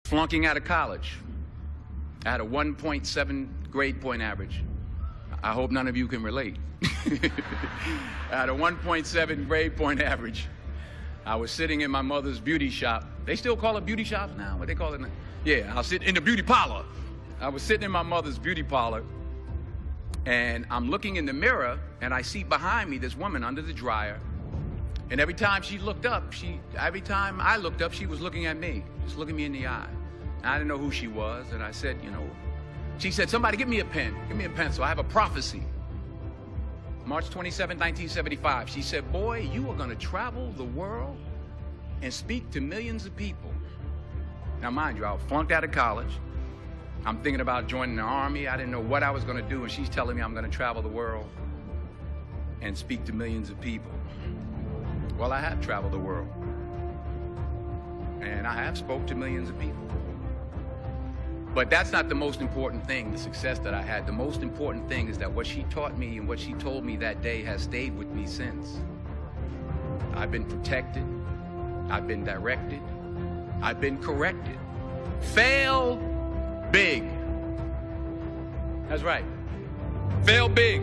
flunking out of college. I had a 1.7 grade point average. I hope none of you can relate. I had a 1.7 grade point average. I was sitting in my mother's beauty shop. They still call it beauty shops now? What they call it now? Yeah, I'll sit in the beauty parlor. I was sitting in my mother's beauty parlor, and I'm looking in the mirror, and I see behind me this woman under the dryer. And every time she looked up, every time I looked up, she was looking at me, just looking me in the eye. And I didn't know who she was, and I said, you know, she said, somebody give me a pen, give me a pencil. I have a prophecy. March 27, 1975, she said, boy, you are going to travel the world and speak to millions of people. Now, mind you, I was flunked out of college. I'm thinking about joining the army. I didn't know what I was going to do, and she's telling me I'm going to travel the world and speak to millions of people. Well, I have traveled the world, and I have spoke to millions of people. But that's not the most important thing, the success that I had. The most important thing is that what she taught me and what she told me that day has stayed with me since. I've been protected. I've been directed. I've been corrected. Fail big. That's right. Fail big.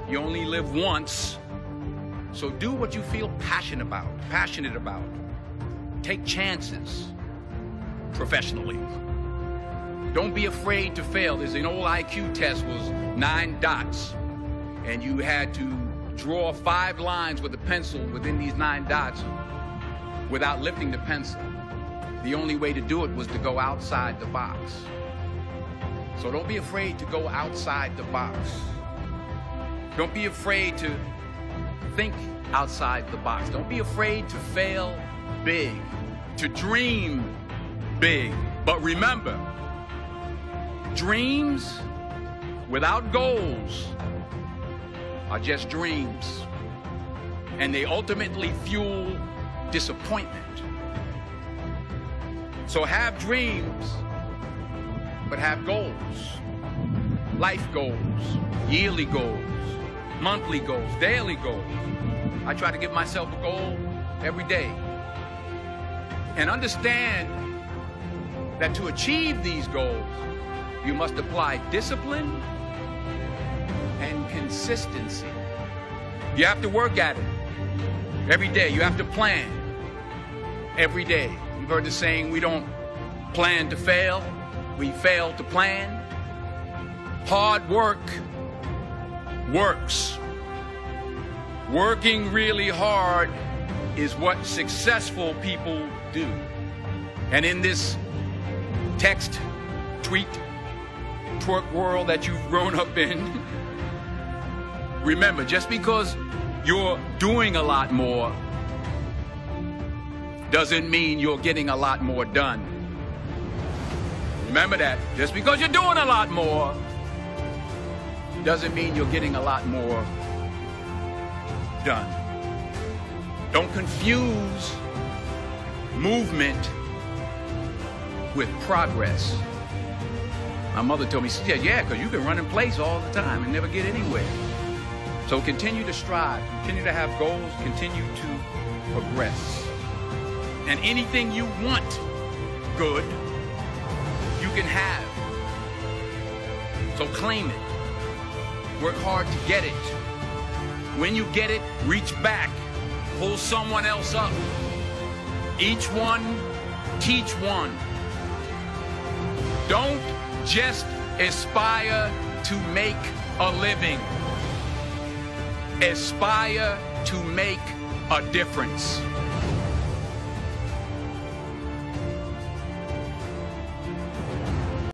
You only live once. So do what you feel passionate about. Take chances professionally. Don't be afraid to fail. There's an old IQ test, was 9 dots, and you had to draw 5 lines with a pencil within these 9 dots without lifting the pencil. The only way to do it was to go outside the box. So don't be afraid to go outside the box. Don't be afraid to think outside the box. Don't be afraid to fail big, to dream big. But remember, dreams without goals are just dreams, and they ultimately fuel disappointment. So have dreams, but have goals. Life goals, yearly goals, monthly goals, daily goals. I try to give myself a goal every day. And understand that to achieve these goals, you must apply discipline and consistency. You have to work at it every day. You have to plan every day. You've heard the saying, we don't plan to fail, we fail to plan. Hard work works. Working really hard is what successful people do. And in this text, tweet, twerk world that you've grown up in, remember, just because you're doing a lot more doesn't mean you're getting a lot more done. Remember that. Just because you're doing a lot more doesn't mean you're getting a lot more done. Don't confuse movement with progress. My mother told me, she said, yeah, because you can run in place all the time and never get anywhere. So continue to strive, continue to have goals, continue to progress. And anything you want good, you can have. So claim it. Work hard to get it. When you get it, reach back. Pull someone else up. Each one, teach one. Don't just aspire to make a living. Aspire to make a difference.